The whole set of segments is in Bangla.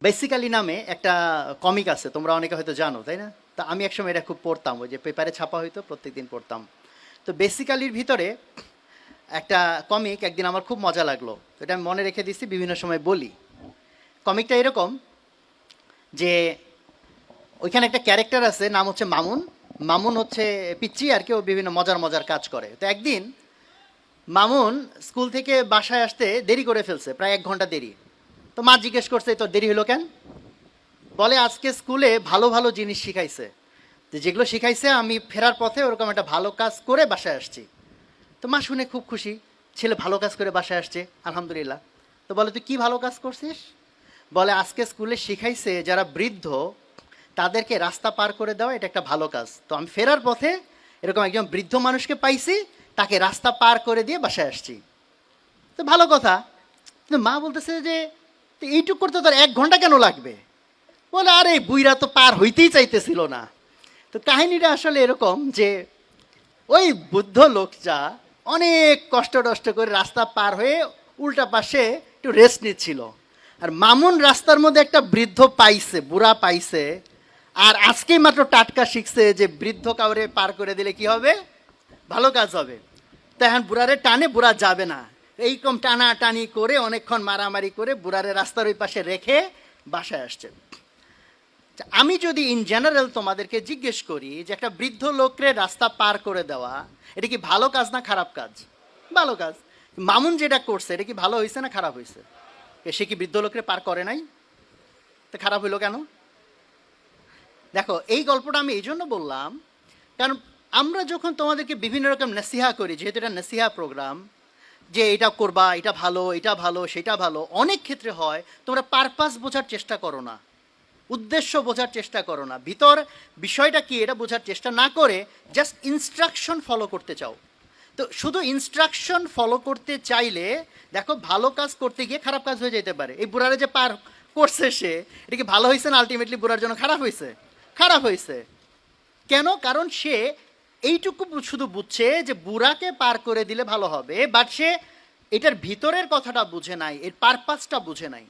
বেসিক্যালি নামে একটা কমিক আছে, তোমরা অনেকে হয়তো জানো, তাই না? তা আমি একসময় এটা খুব পড়তাম, ওই যে পেপারে ছাপা হইতো, প্রত্যেকদিন পড়তাম। তো বেসিক্যালির ভিতরে একটা কমিক একদিন আমার খুব মজা লাগলো, তো এটা আমি মনে রেখে দিচ্ছি, বিভিন্ন সময় বলি। কমিকটা এরকম যে ওইখানে একটা ক্যারেক্টার আছে, নাম হচ্ছে মামুন। মামুন হচ্ছে পিচ্চি আর কি, ও বিভিন্ন মজার মজার কাজ করে। তো একদিন মামুন স্কুল থেকে বাসায় আসতে দেরি করে ফেলছে, প্রায় 1 ঘন্টা দেরি। তো মা জিজ্ঞেস করছে, তোর দেরি হলো কেন? বলে আজকে স্কুলে ভালো ভালো জিনিস শিখাইছে, তো যেগুলো শিখাইছে আমি ফেরার পথে ওরকম একটা ভালো কাজ করে বাসায় আসছি। তো মা শুনে খুব খুশি, ছেলে ভালো কাজ করে বাসায় আসছে, আলহামদুলিল্লাহ। তো বলে তুই কি ভালো কাজ করছিস? বলে আজকে স্কুলে শিখাইছে যারা বৃদ্ধ তাদেরকে রাস্তা পার করে দেওয়া এটা একটা ভালো কাজ, তো আমি ফেরার পথে এরকম একজন বৃদ্ধ মানুষকে পাইছি, তাকে রাস্তা পার করে দিয়ে বাসায় আসছি। তো ভালো কথা। কিন্তু মা বলতেছে যে তো এইটুক করতে তোর 1 ঘন্টা কেন লাগবে? বলে আরে বুইরা তো পার হইতেই চাইতেছিল না। তো কাহিনীটা আসলে এরকম যে ওই বুদ্ধ লোকটা অনেক কষ্ট টষ্ট করে রাস্তা পার হয়ে উল্টা পাশে একটু রেস্ট নিচ্ছিল, আর মামুন রাস্তার মধ্যে একটা বৃদ্ধ পাইছে, বুড়া পাইছে। আর আজকেই মাত্র টাটকা শিখছে যে বৃদ্ধ কাউরে পার করে দিলে কি হবে, ভালো কাজ হবে। তো এখন বুড়ারে টানে, বুড়া যাবে না, এইরকম টানা টানি করে অনেকক্ষণ মারামারি করে বুড়ারে রাস্তার ওই পাশে রেখে বাসায় আসছে। আমি যদি ইন জেনারেল তোমাদেরকে জিজ্ঞেস করি যে একটা বৃদ্ধ লোকরে রাস্তা পার করে দেওয়া এটা কি ভালো কাজ না খারাপ কাজ? ভালো কাজ। মামুন যেটা করছে এটা কি ভালো হয়েছে না খারাপ হয়েছে? সে কি বৃদ্ধ লোকরে পার করে নাই? তো খারাপ হইলো কেন? দেখো, এই গল্পটা আমি এই জন্য বললাম কারণ আমরা যখন তোমাদেরকে বিভিন্ন রকম নসিহা করি, যেহেতু এটা নসিহা প্রোগ্রাম, যে এটা করবা, এটা ভালো, এটা ভালো, সেটা ভালো, অনেক ক্ষেত্রে হয় তোমরা পারপাস বোঝার চেষ্টা করো না, উদ্দেশ্য বোঝার চেষ্টা করো না, ভিতর বিষয়টা কি এটা বোঝার চেষ্টা না করে জাস্ট ইনস্ট্রাকশন ফলো করতে চাও। তো শুধু ইনস্ট্রাকশন ফলো করতে চাইলে দেখো ভালো কাজ করতে গিয়ে খারাপ কাজ হয়ে যেতে পারে। এই বুড়ারে যে পার করছে সে, এটা কি ভালো হয়েছে না আলটিমেটলি বুড়ার জন্য খারাপ হয়েছে? খারাপ হয়েছে। কেন? কারণ সে এইটুকু শুধু বুঝছে যে বুড়াকে পার করে দিলে ভালো হবে, বাট সে এটার ভিতরের কথাটা বুঝে নাই, এর পারপাসটা বুঝে নাই।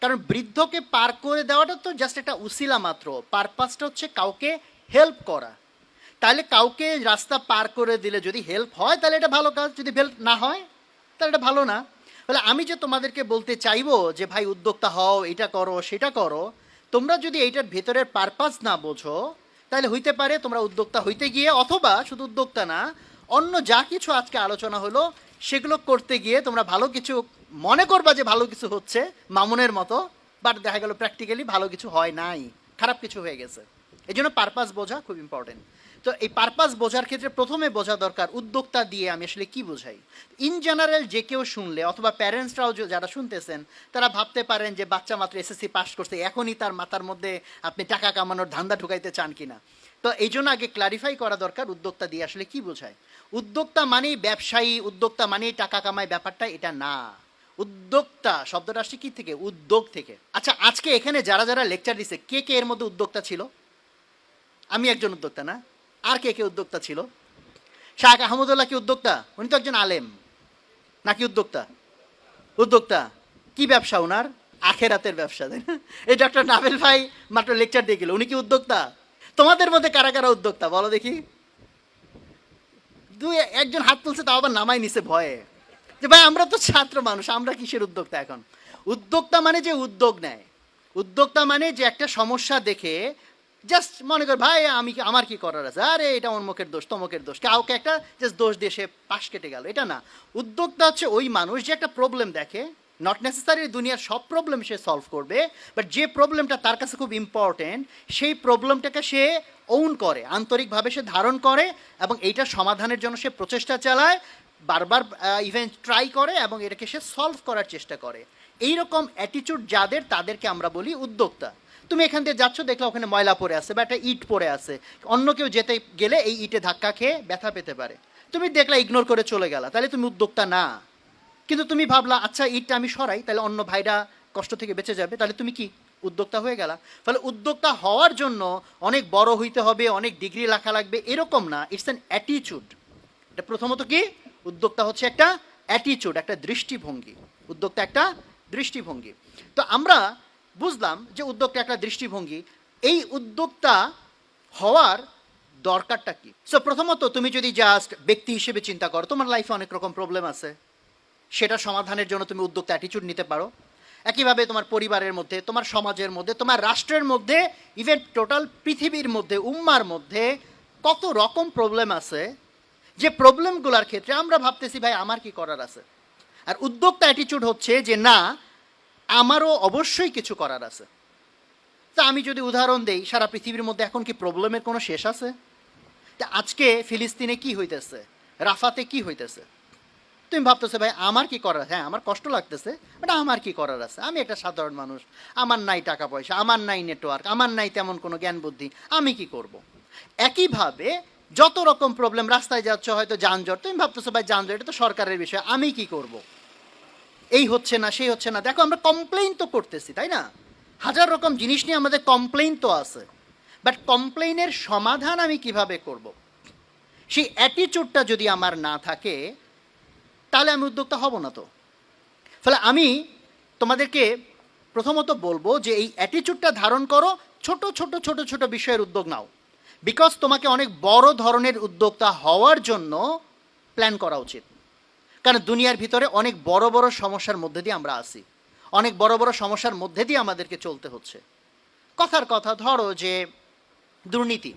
কারণ বৃদ্ধকে পার করে দেওয়াটা তো জাস্ট একটা উসিলা মাত্র, পারপাসটা হচ্ছে কাউকে হেল্প করা। তাহলে কাউকে রাস্তা পার করে দিলে যদি হেল্প হয় তাহলে এটা ভালো কাজ, যদি হেল্প না হয় তাহলে এটা ভালো না। তাহলে আমি যে তোমাদেরকে বলতে চাইবো যে ভাই উদ্যোক্তা হও, এটা করো সেটা করো, তোমরা যদি এইটার ভেতরের পারপাস না বোঝো তাহলে হইতে পারে তোমরা উদ্যোক্তা হইতে গিয়ে, অথবা শুধু উদ্যোক্তা না, অন্য যা কিছু আজকে আলোচনা হলো সেগুলো করতে গিয়ে তোমরা ভালো কিছু মনে করবা যে ভালো কিছু হচ্ছে মামুনের মতো, বাট দেখা গেল প্র্যাকটিক্যালি ভালো কিছু হয় নাই, খারাপ কিছু হয়ে গেছে। এই জন্য পারপাস বোঝা খুব ইম্পর্টেন্ট। তো এই পারপাস বোঝার ক্ষেত্রে প্রথমে বোঝা দরকার উদ্যোক্তা দিয়ে আমি আসলে কি বোঝাই। ইন জেনারেল যে কেউ শুনলে, অথবা প্যারেন্টসরাও যারা শুনতেছেন, তারা ভাবতে পারেন যে বাচ্চা মাত্র এসএসসি পাস করছে, এখনই তার মাথার মধ্যে আপনি টাকা কামানোর ধান্দা ঢুকাইতে চান কিনা। তো এই জন্য আগে ক্লারিফাই করা দরকার উদ্যোক্তা দিয়ে আসলে কি বোঝায়। উদ্যোক্তা মানেই ব্যবসায়ী, উদ্যোক্তা মানেই টাকা কামায়, ব্যাপারটা এটা না। উদ্যোক্তা শব্দটা আসছে কি থেকে? উদ্যোগ থেকে। আচ্ছা, আজকে এখানে যারা যারা লেকচার দিচ্ছে কে কে এর মধ্যে উদ্যোক্তা ছিল? আমি একজন উদ্যোক্তা না? আর কে কে উদ্যোক্তা ছিল? শাহ আহমদুল্লাহ কি উদ্যোক্তা? উনি তো একজন আলেম, নাকি উদ্যোক্তা? উদ্যোক্তা। কি ব্যবসা ওনার? আখেরাতের ব্যবসা, তাই না? এই ডক্টর নাভেল ভাই মাত্র লেকচার দিয়ে গেল, উনি কি উদ্যোক্তা? তোমাদের মধ্যে কারা কারা উদ্যোক্তা বলো দেখি? দুই একজন হাত তুলছে, তাও আবার নামাই নিছে ভয়ে, যে ভাই আমরা তো ছাত্র মানুষ, আমরা কিসের উদ্যোক্তা এখন? উদ্যোক্তা মানে যে উদ্যোগ নেয়, উদ্যোক্তা মানে যে একটা সমস্যা দেখে জাস্ট মনে কর ভাই আমি আমার কি করার আছে, আরে এটা অমুকের দোষ তমকের দোষ, কাউকে একটা জাস্ট দোষ দিয়ে সে পাশ কেটে গেল, এটা না। উদ্যোক্তা হচ্ছে ওই মানুষ যে একটা প্রবলেম দেখে, নট নেসেসারি দুনিয়ার সব প্রবলেম সে সলভ করবে, বাট যে প্রবলেমটা তার কাছে খুব ইম্পর্টেন্ট সেই প্রবলেমটাকে সে ওন করে, আন্তরিকভাবে সে ধারণ করে, এবং এইটা সমাধানের জন্য সে প্রচেষ্টা চালায়, বারবার ইভেন ট্রাই করে, এবং এটাকে সে সলভ করার চেষ্টা করে। এইরকম অ্যাটিটিউড যাদের, তাদেরকে আমরা বলি উদ্যোক্তা। তুমি এখান দিয়ে যাচ্ছ, দেখলে ওখানে ময়লা পড়ে আছে বা একটা ইট পড়ে আছে, অন্য কেউ যেতে গেলে এই ইটে ধাক্কা খেয়ে ব্যথা পেতে পারে, তুমি দেখলা ইগনোর করে চলে গেলা, তাহলে তুমি উদ্যোক্তা না। কিন্তু তুমি ভাবলা আচ্ছা ইটটা আমি সরাই, তাহলে অন্য ভাইরা কষ্ট থেকে বেঁচে যাবে, তাহলে তুমি কি উদ্যোক্তা হয়ে গেলা। ফলে উদ্যোক্তা হওয়ার জন্য অনেক বড় হইতে হবে, অনেক ডিগ্রি লেখা লাগবে, এরকম না। It's an attitude. এটা প্রথমত কি? উদ্যোক্তা হচ্ছে একটা অ্যাটিটিউড, একটা দৃষ্টিভঙ্গি। উদ্যোক্তা একটা দৃষ্টিভঙ্গি। তো আমরা বুঝলাম যে উদ্যোক্তা একটা দৃষ্টিভঙ্গি, এই উদ্যোক্তা হওয়ার দরকারটা কি? সো প্রথমত তুমি যদি জাস্ট ব্যক্তি হিসেবে চিন্তা করো, তোমার লাইফে অনেক রকম প্রবলেম আছে, সেটা সমাধানের জন্য তুমি উদ্যোক্তা অ্যাটিটিউড নিতে পারো। একইভাবে তোমার পরিবারের মধ্যে, তোমার সমাজের মধ্যে, তোমার রাষ্ট্রের মধ্যে, ইভেন টোটাল পৃথিবীর মধ্যে, উম্মার মধ্যে কত রকম প্রবলেম আছে, যে প্রবলেমগুলোর ক্ষেত্রে আমরা ভাবতেছি ভাই আমার কি করার আছে। আর উদ্যোক্তা অ্যাটিটিউড হচ্ছে যে না, আমারও অবশ্যই কিছু করার আছে। তা আমি যদি উদাহরণ দেই, সারা পৃথিবীর মধ্যে এখন কি প্রবলেমের কোনো শেষ আছে? তা আজকে ফিলিস্তিনে কি হইতেছে, রাফাতে কি হইতেছে, তুমি ভাবতেছো ভাই আমার কি করার, হ্যাঁ আমার কষ্ট লাগতেছে, বাট আমার কি করার আছে, আমি একটা সাধারণ মানুষ, আমার নাই টাকা পয়সা, আমার নাই নেটওয়ার্ক, আমার নাই তেমন কোনো জ্ঞান বুদ্ধি, আমি কি করব। একইভাবে যত রকম প্রবলেম, রাস্তায় যাচ্ছ হয়তো যানজট, তুমি ভাবতেছো ভাই যানজট এটা তো সরকারের বিষয়, আমি কি করব। এই হচ্ছে না, সেই হচ্ছে না, দেখো আমরা কমপ্লেইন তো করতেছি, তাই না? হাজার রকম জিনিস নিয়ে আমাদের কমপ্লেইন তো আছে, বাট কমপ্লেইনের সমাধান আমি কিভাবে করব, সেই অ্যাটিটিউডটা যদি আমার না থাকে তাহলে আমি উদ্যোক্তা হব না। তো ফলে আমি তোমাদেরকে প্রথমত বলবো যে এই অ্যাটিটিউডটা ধারণ করো, ছোট ছোট ছোট ছোট বিষয়ের উদ্যোগ নাও, বিকজ তোমাকে অনেক বড় ধরনের উদ্যোক্তা হওয়ার জন্য প্ল্যান করা উচিত। কারণ দুনিয়ার ভিতরে অনেক বড় বড় সমস্যার মধ্যে দিয়ে আমরা আসি, অনেক বড় বড় সমস্যার মধ্যে দিয়ে আমাদেরকে চলতে হচ্ছে। কথার কথা, ধরো যে দুর্নীতি,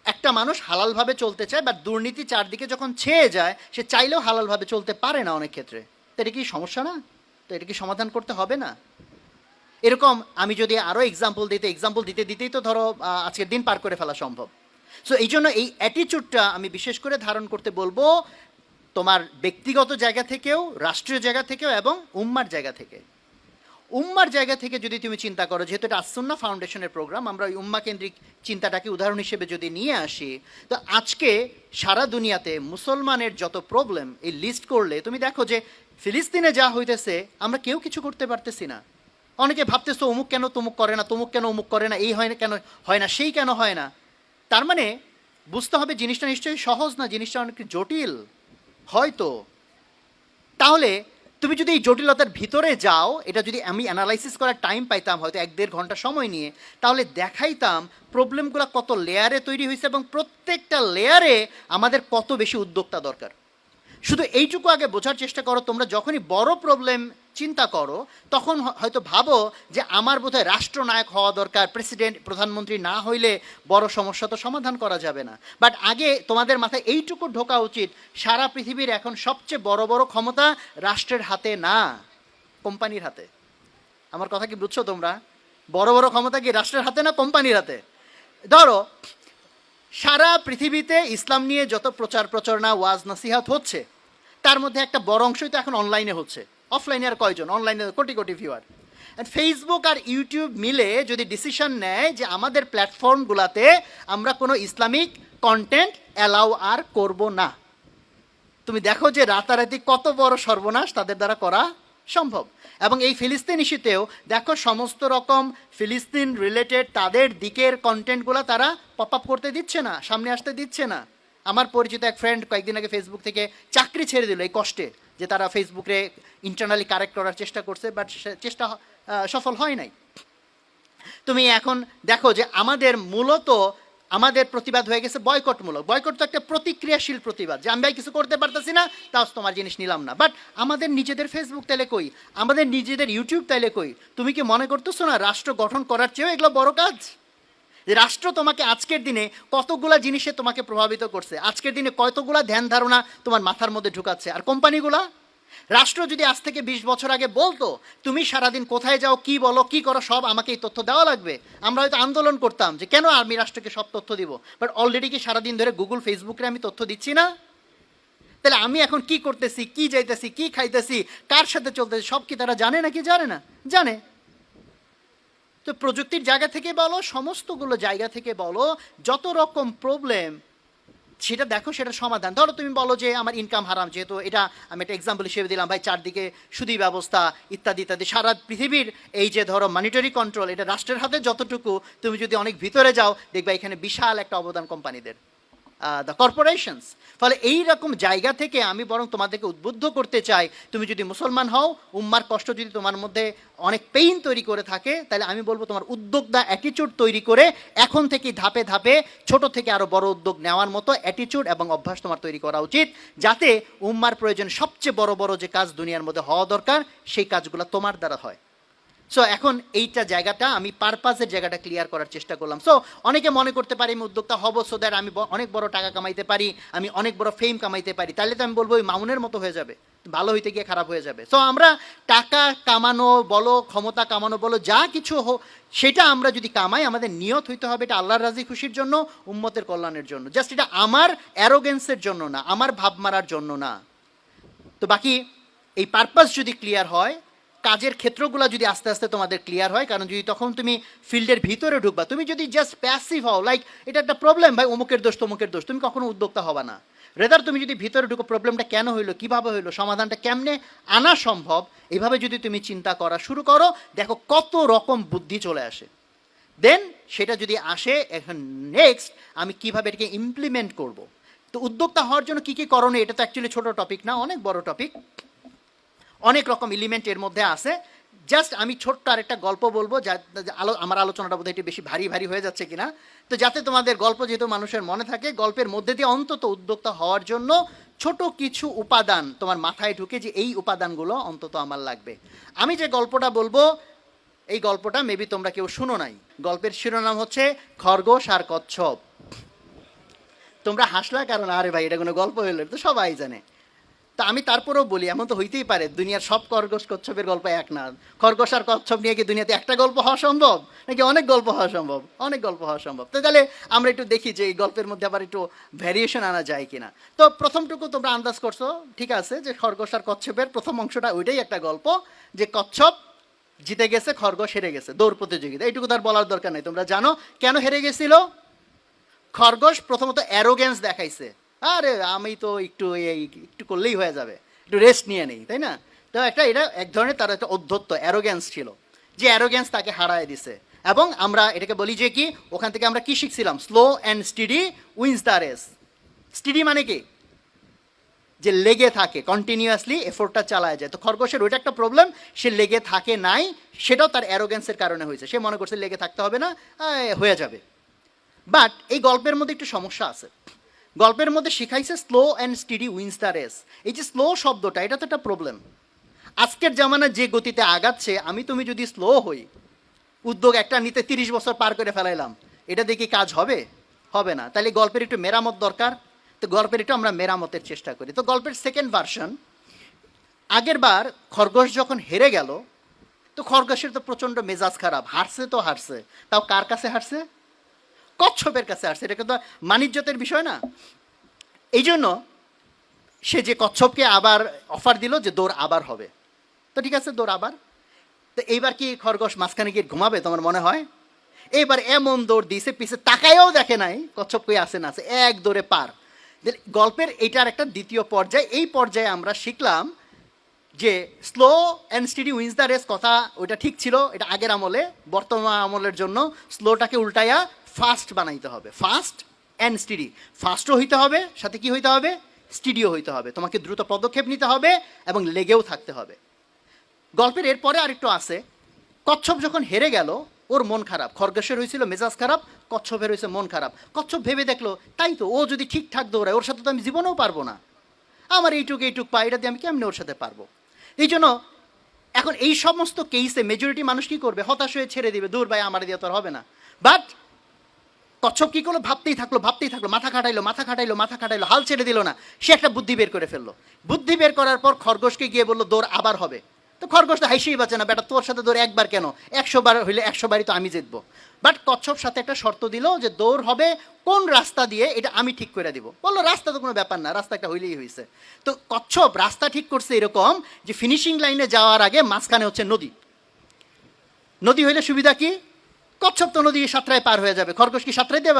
একটা মানুষ হালালভাবে চলতে চায়, বাট দুর্নীতি চারদিকে যখন ছেয়ে যায় সে চাইলেও হালালভাবে চলতে পারে না অনেক ক্ষেত্রে। তো এটা কি সমস্যা না? তো এটা কি সমাধান করতে হবে না? এরকম আমি যদি আরও এক্সাম্পল দিতে দিতেই তো ধরো আজকের দিন পার করে ফেলা সম্ভব। সো এই জন্য এই অ্যাটিটিউডটা আমি বিশেষ করে ধারণ করতে বলবো, তোমার ব্যক্তিগত জায়গা থেকেও, রাষ্ট্রীয় জায়গা থেকেও, এবং উম্মার জায়গা থেকে। উম্মার জায়গা থেকে যদি তুমি চিন্তা করো, যেহেতু এটা আসুন্নাহ ফাউন্ডেশনের প্রোগ্রাম, আমরা ওই উম্মা কেন্দ্রিক চিন্তাটাকে উদাহরণ হিসেবে যদি নিয়ে আসি, তো আজকে সারা দুনিয়াতে মুসলমানের যত প্রবলেম এই লিস্ট করলে তুমি দেখো যে ফিলিস্তিনে যা হইতেছে আমরা কেউ কিছু করতে পারতেছি না। অনেকে ভাবতেছো অমুক কেন তমুক করে না, তমুক কেন অমুক করে না, এই হয় না কেন হয় না, সেই কেন হয় না। তার মানে বুঝতে হবে জিনিসটা নিশ্চয়ই সহজ না, জিনিসটা অনেক জটিল হয়তো। তাহলে তুমি যদি এই জটিলতার ভিতরে যাও, এটা যদি আমি অ্যানালাইসিস করার টাইম পাইতাম হয়তো 1-1.5 ঘন্টা সময় নিয়ে, তাহলে দেখাইতাম প্রবলেমগুলো কত লেয়ারে তৈরি হয়েছে এবং প্রত্যেকটা লেয়ারে আমাদের কত বেশি উদ্যোক্তা দরকার। শুধু এইটুকু আগে বোঝার চেষ্টা করো, তোমরা যখনই বড় প্রবলেম চিন্তা করো তখন হয়তো ভাবো যে আমার বোধহয় রাষ্ট্রনায়ক হওয়া দরকার, প্রেসিডেন্ট প্রধানমন্ত্রী না হইলে বড় সমস্যা তো সমাধান করা যাবে না। বাট আগে তোমাদের মাথায় এইটুকু ঢোকা উচিত, সারা পৃথিবীর এখন সবচেয়ে বড় বড় ক্ষমতা রাষ্ট্রের হাতে না, কোম্পানির হাতে। আমার কথা কি বুঝছো তোমরা? বড় বড় ক্ষমতা কি রাষ্ট্রের হাতে না কোম্পানির হাতে? ধরো সারা পৃথিবীতে ইসলাম নিয়ে যত প্রচার প্রচারণা, ওয়াজ নসিহাত হচ্ছে, তার মধ্যে একটা বড় অংশই তো এখন অনলাইনে হচ্ছে। অফলাইনে আর কয়জন? অনলাইনে কোটি কোটি ভিউয়ার। অ্যান্ড ফেসবুক আর ইউটিউব মিলে যদি ডিসিশন নেয় যে আমাদের প্ল্যাটফর্মগুলোতে আমরা কোনো ইসলামিক কন্টেন্ট অ্যালাউ আর করব না, তুমি দেখো যে রাতারাতি কত বড় সর্বনাশ তাদের দ্বারা করা সম্ভব। এবং এই ফিলিস্তিন ইস্যুতেও দেখো সমস্ত রকম ফিলিস্তিন রিলেটেড তাদের দিকের কন্টেন্টগুলো তারা পপ আপ করতে দিচ্ছে না, সামনে আসতে দিচ্ছে না। আমার পরিচিত এক ফ্রেন্ড কয়েকদিন আগে ফেসবুক থেকে চাকরি ছেড়ে দিল এই কষ্টে, যে তারা ফেসবুকে ইন্টারনালি কারেক্ট করার চেষ্টা করছে, বাট চেষ্টা সফল হয় নাই। তুমি এখন দেখো যে আমাদের মূলত আমাদের প্রতিবাদ হয়ে গেছে বয়কটমূলক। বয়কট তো একটা প্রতিক্রিয়াশীল প্রতিবাদ, যে আমি কিছু করতে পারতেছি না তাও তোমার জিনিস নিলাম না। বাট আমাদের নিজেদের ফেসবুক তাইলে কই, আমাদের নিজেদের ইউটিউব তাইলে কই? তুমি কি মনে করতেছো না রাষ্ট্র গঠন করার চেয়েও এগুলো বড় কাজ? যে রাষ্ট্র তোমাকে আজকের দিনে কতগুলা জিনিসে তোমাকে প্রভাবিত করছে, আজকের দিনে কতগুলা ধ্যান ধারণা তোমার মাথার মধ্যে ঢুকাচ্ছে। আর কোম্পানিগুলা, রাষ্ট্র যদি আজ থেকে 20 বছর আগে বলতো তুমি সারাদিন কোথায় যাও, কি বলো, কি করো, সব আমাকে এই তথ্য দেওয়া লাগবে, আমরা হয়তো আন্দোলন করতাম যে কেন আমি রাষ্ট্রকে সব তথ্য দিব। বাট অলরেডি কি সারাদিন ধরে গুগল ফেসবুকে আমি তথ্য দিচ্ছি না? তাহলে আমি এখন কি করতেছি, কি যাইতেছি, কি খাইতেছি, কার সাথে চলতেছি, সব কি তারা জানে নাকি জানে না? জানে। তো প্রযুক্তির জায়গা থেকে বলো, সমস্তগুলো জায়গা থেকে বলো, যত রকম প্রবলেম সেটা দেখো, সেটা সমাধান। ধরো তুমি বলো যে আমার ইনকাম হারাম, যেহেতু এটা আমি একটা এক্সাম্পল হিসেবে দিলাম, ভাই চারদিকে সুদী ব্যবস্থা ইত্যাদি ইত্যাদি, সারা পৃথিবীর এই যে ধরো মনিটারি কন্ট্রোল, এটা রাষ্ট্রের হাতে যতটুকু, তুমি যদি অনেক ভিতরে যাও দেখবা এখানে বিশাল একটা অবদান কোম্পানিদের। The corporations. ফলে এই রকম জায়গা থেকে আমি বরং তোমাদেরকে উদ্বুদ্ধ করতে চাই, তুমি যদি মুসলমান হও, উম্মার কষ্ট যদি তোমার মধ্যে অনেক পেইন তৈরি করে থাকে, তাহলে আমি বলবো তোমার উদ্যোক্তা অ্যাটিটিউড তৈরি করে এখন থেকেই ধাপে ধাপে ছোট থেকে আরও বড় উদ্যোগ নেওয়ার মতো অ্যাটিটিউড এবং অভ্যাস তোমার তৈরি করা উচিত, যাতে উম্মার প্রয়োজন সবচেয়ে বড় বড় যে কাজ দুনিয়ার মধ্যে হওয়া দরকার সেই কাজগুলো তোমার দ্বারা হয়। সো এখন এইটা জায়গাটা আমি পারপাসের জায়গাটা ক্লিয়ার করার চেষ্টা করলাম। সো অনেকে মনে করতে পারি আমি উদ্যোক্তা হব সো দ্যাট আমি অনেক বড় টাকা কামাইতে পারি, আমি অনেক বড় ফেম কামাইতে পারি, তাহলে তো আমি বলবো ওই মামুনের মতো হয়ে যাবে, ভালো হইতে গিয়ে খারাপ হয়ে যাবে। সো আমরা টাকা কামানো বলো, ক্ষমতা কামানো বলো, যা কিছু হোক সেটা আমরা যদি কামাই, আমাদের নিয়ত হইতে হবে এটা আল্লাহর রাজি খুশির জন্য, উম্মতের কল্যাণের জন্য। জাস্ট এটা আমার অ্যারোগেন্সের জন্য না, আমার ভাব মারার জন্য না। তো বাকি এই পারপাস যদি ক্লিয়ার হয়, কাজের ক্ষেত্রগুলো যদি আস্তে আস্তে তোমাদের ক্লিয়ার হয়, কারণ যদি তখন তুমি ফিল্ডের ভিতরে ঢুকবা, তুমি যদি জাস্ট প্যাসিভ হও, লাইক এটা একটা প্রবলেম ভাই, অমুকের দোষ তমুকের দোষ, তুমি কখনো উদ্যোক্তা হবা না। রেদার তুমি যদি ভিতরে ঢুকো, প্রবলেমটা কেন হইলো, কীভাবে হইলো, সমাধানটা কেমনে আনা সম্ভব, এইভাবে যদি তুমি চিন্তা করা শুরু করো, দেখো কত রকম বুদ্ধি চলে আসে। দেন সেটা যদি আসে, এখন নেক্সট আমি কীভাবে এটাকে ইমপ্লিমেন্ট করব। তো উদ্যোক্তা হওয়ার জন্য কী কী করণীয়, এটা তো অ্যাকচুয়ালি ছোটো টপিক না, অনেক বড় টপিক, অনেক রকম এলিমেন্ট এর মধ্যে আছে। জাস্ট আমি ছোট্ট আরেকটা গল্প বলবো, যা আমার আলোচনাটা বোধহয় একটু বেশি ভারী ভারী হয়ে যাচ্ছে কিনা, তো যাতে তোমাদের গল্প যেহেতু মানুষের মনে থাকে, গল্পের মধ্যে দিয়ে অন্তত উদ্যোক্তা হওয়ার জন্য ছোট কিছু উপাদান তোমার মাথায় ঢুকে যে এই উপাদানগুলো অন্তত আমার লাগবে। আমি যে গল্পটা বলবো, এই গল্পটা মেবি তোমরা কেউ শুনো নাই। গল্পের শিরোনাম হচ্ছে খরগোশ আর কচ্ছপ। তোমরা হাসলা কারণ আরে ভাই এটা কোনো গল্প হইলো, তো সবাই জানে। তা আমি তারপরেও বলি, এমন তো হইতেই পারে দুনিয়ার সব খরগোশ কচ্ছপের গল্প এক না। খরগোশ আর কচ্ছপ নিয়ে কি দুনিয়াতে একটা গল্প হওয়া সম্ভব, নাকি অনেক গল্প হওয়া সম্ভব? অনেক গল্প হওয়া সম্ভব। তো তাহলে আমরা একটু দেখি যে এই গল্পের মধ্যে আবার একটু ভ্যারিয়েশন আনা যায় কিনা। তো প্রথমটুকু তোমরা আন্দাজ করছো, ঠিক আছে, যে খরগোশ আর কচ্ছপের প্রথম অংশটা ওইটাই একটা গল্প, যে কচ্ছপ জিতে গেছে, খরগোশ হেরে গেছে দৌড় প্রতিযোগিতা। এইটুকু তার বলার দরকার নেই, তোমরা জানো কেন হেরে গেছিল। খরগোশ প্রথমত অ্যারোগেন্স দেখাইছে, আরে আমি তো একটু করলেই হয়ে যাবে, একটু রেস্ট নিয়ে নেই, তাই না? তো এটা এক ধরনের তার একটা অধ্যত্ত অ্যারোগ্যান্স ছিল, যে অ্যারোগ্যান্স তাকে হারায় দিছে। এবং আমরা এটাকে বলি যে কি, ওখান থেকে আমরা কি শিখছিলাম, slow and steady wins the race. Steady মানে কি, যে লেগে থাকে, কন্টিনিউয়াসলি এফোর্টটা চালায় যায়। তো খরগোশের ওইটা একটা প্রবলেম, সে লেগে থাকে নাই, সেটাও তার অ্যারোগ্যান্সের কারণে হয়েছে। সে মনে করছে লেগে থাকতে হবে না, হয়ে যাবে। বাট এই গল্পের মধ্যে একটু সমস্যা আছে। গল্পের মধ্যে শিখাইছে slow and steady wins the race. এই যে স্লো শব্দটা, এটা তো একটা প্রবলেম। আজকের জামানা যে গতিতে আগাচ্ছে, তুমি যদি স্লো হই, উদ্যোগ একটা নিতে 30 বছর পার করে ফেলাইলাম, এটা দেখি কাজ হবে? হবে না। তাহলে গল্পের একটু মেরামত দরকার। তো গল্পের একটু আমরা মেরামতের চেষ্টা করি। তো গল্পের সেকেন্ড ভার্সন, আগের বার খরগোশ যখন হেরে গেল, তো খরগোশের তো প্রচণ্ড মেজাজ খারাপ, হারছে তো হারছে, তাও কার কাছে হারছে? কচ্ছপের কাছে আসছে। এটা কিন্তু মানিজ্যতের বিষয় না। এই জন্য সে যে কচ্ছপকে আবার অফার দিল যে দৌড় আবার হবে। তো ঠিক আছে, দৌড় আবার। তো এইবার কি খরগোশ মাঝখানে গিয়ে ঘুমাবে তোমার মনে হয়? এইবার এমন দৌড় দিয়েছে, পিছে তাকায়ও দেখে নাই কচ্ছপ কই আসে না আছে, এক দৌড়ে পার। গল্পের এইটার একটা দ্বিতীয় পর্যায়ে, এই পর্যায়ে আমরা শিখলাম যে slow and steady wins the race কথা ওইটা ঠিক ছিল, এটা আগের আমলে। বর্তমান আমলের জন্য স্লোটাকে উল্টাইয়া ফাস্ট বানাইতে হবে। ফাস্ট অ্যান্ড স্টিডি, ফাস্টও হইতে হবে, সাথে কি হইতে হবে, স্টিডিও হইতে হবে। তোমাকে দ্রুত পদক্ষেপ নিতে হবে এবং লেগেও থাকতে হবে। গল্পের এরপরে আরেকটু আছে, কচ্ছপ যখন হেরে গেল, ওর মন খারাপ। খরগোশের হয়েছিল মেজাজ খারাপ, কচ্ছপের হয়েছে মন খারাপ। কচ্ছপ ভেবে দেখলো, তাই তো, ও যদি ঠিকঠাক দৌড়ায়, ওর সাথে তো আমি জীবনেও পারবো না। আমার এইটুক পাই, এটা দিয়ে আমি কেমনি ওর সাথে পারবো? এই জন্য এখন এই সমস্ত কেসে মেজরিটি মানুষ কী করবে, হতাশ হয়ে ছেড়ে দিবে, দূর ভাই আমার দিয়ে তো হবে না। বাট কচ্ছপ কী করলো, ভাবতেই থাকলো, মাথা খাটাইলো, হাল ছেড়ে দিল না। সে একটা বুদ্ধি বের করে ফেললো। বুদ্ধি বের করার পর খরগোশকে গিয়ে বললো দৌড় আবার হবে। তো খরগোশ তো হাসিই বাঁচে না, বেটা তোর সাথে দৌড় একবার কেন, 100 বার হইলে 100 বারই তো আমি জিতবো। বাট কচ্ছপ সাথে একটা শর্ত দিল যে দৌড় হবে কোন রাস্তা দিয়ে, এটা আমি ঠিক করে দিব। বললো রাস্তা তো কোনো ব্যাপার না, রাস্তা একটা হইলেই হয়েছে। তো কচ্ছপ রাস্তা ঠিক করছে এরকম যে ফিনিশিং লাইনে যাওয়ার আগে মাঝখানে হচ্ছে নদী। নদী হইলে সুবিধা কি, কচ্ছপ তো নদী সাঁতরায় পার হয়ে যাবে, খরগোশ কি সাঁতরাইতে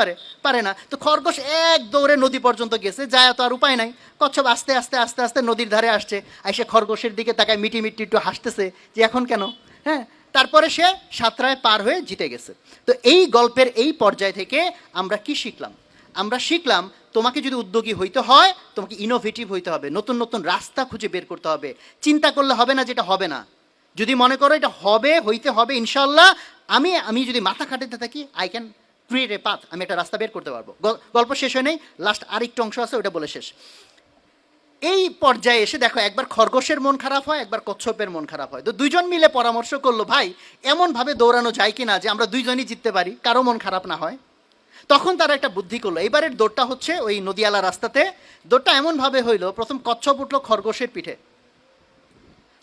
পারে না। তো খরগোশ এক দৌড়ে নদী পর্যন্ত গেছে, যায় তো আর উপায় নাই। কচ্ছপ আস্তে আস্তে আস্তে আস্তে নদীর ধারে আসছে, এসে খরগোশের দিকে তাকায় মিটি একটু হাসতেছে যে এখন কেন, হ্যাঁ। তারপরে সে সাঁতরায় পার হয়ে জিতে গেছে। তো এই গল্পের এই পর্যায় থেকে আমরা কি শিখলাম? আমরা শিখলাম তোমাকে যদি উদ্যোগী হইতে হয় তোমাকে ইনোভেটিভ হইতে হবে, নতুন নতুন রাস্তা খুঁজে বের করতে হবে। চিন্তা করলে হবে না যেটা হবে না। যদি মনে করো এটা হবে, হইতে হবে ইনশাল্লাহ, আমি আমি যদি মাথা খাটাতে থাকি I can create a path, আমি একটা রাস্তা বের করতে পারবো। গল্প শেষ হয় নেই, লাস্ট আরেকটু অংশ আছে, ওটা বলে শেষ। এই পর্যায়ে এসে দেখো, একবার খরগোশের মন খারাপ হয়, একবার কচ্ছপের মন খারাপ হয়। তো দুইজন মিলে পরামর্শ করলো, ভাই এমনভাবে দৌড়ানো যায় কিনা যে আমরা দুইজনই জিততে পারি, কারো মন খারাপ না হয়। তখন তারা একটা বুদ্ধি করলো, এবারের দৌড়টা হচ্ছে ওই নদীয়ালা রাস্তাতে। দৌড়টা এমনভাবে হইলো, প্রথম কচ্ছপ উঠলো খরগোশের পিঠে,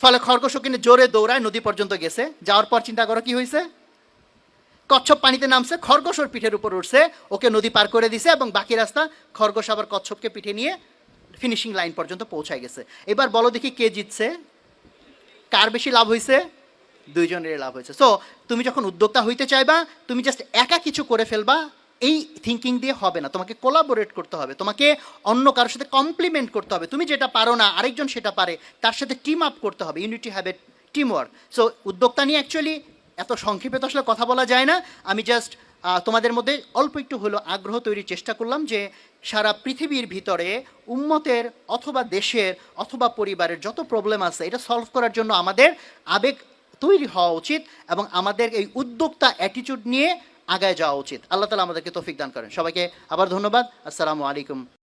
ফলে খরগোশ ওখানে জোরে দৌড়ায়, নদী পর্যন্ত গেছে। যাওয়ার পর চিন্তা করো কি হয়েছে, কচ্ছপ পানিতে নামছে, খরগোশ ওর পিঠের উপর উঠছে, ওকে নদী পার করে দিছে, এবং বাকি রাস্তা খরগোশ আবার কচ্ছপকে পিঠে নিয়ে ফিনিশিং লাইন পর্যন্ত পৌঁছায় গেছে। এবার বলো দেখি কে জিতছে, কার বেশি লাভ হয়েছে? দুইজনের লাভ হয়েছে। সো তুমি যখন উদ্যোক্তা হইতে চাইবা, তুমি জাস্ট একা কিছু করে ফেলবা এই থিঙ্কিং দিয়ে হবে না, তোমাকে কোলাবোরেট করতে হবে, তোমাকে অন্য কারোর সাথে কমপ্লিমেন্ট করতে হবে। তুমি যেটা পারো না আরেকজন সেটা পারে, তার সাথে টিম আপ করতে হবে, unity have a team work. So উদ্যোক্তা নিয়ে অ্যাকচুয়ালি এত সংক্ষেপে তো আসলে কথা বলা যায় না। আমি জাস্ট তোমাদের মধ্যে অল্প একটু হলো আগ্রহ তৈরির চেষ্টা করলাম যে সারা পৃথিবীর ভিতরে উম্মতের অথবা দেশের অথবা পরিবারের যত প্রবলেম আছে এটা সলভ করার জন্য আমাদের আবেগ তৈরি হওয়া উচিত, এবং আমাদের এই উদ্যোক্তা অ্যাটিটিউড নিয়ে আগায় যাওয়া উচিত। আল্লাহ তাআলা আমাদেরকে তৌফিক দান করেন। সবাইকে আবার ধন্যবাদ। আসসালামু আলাইকুম।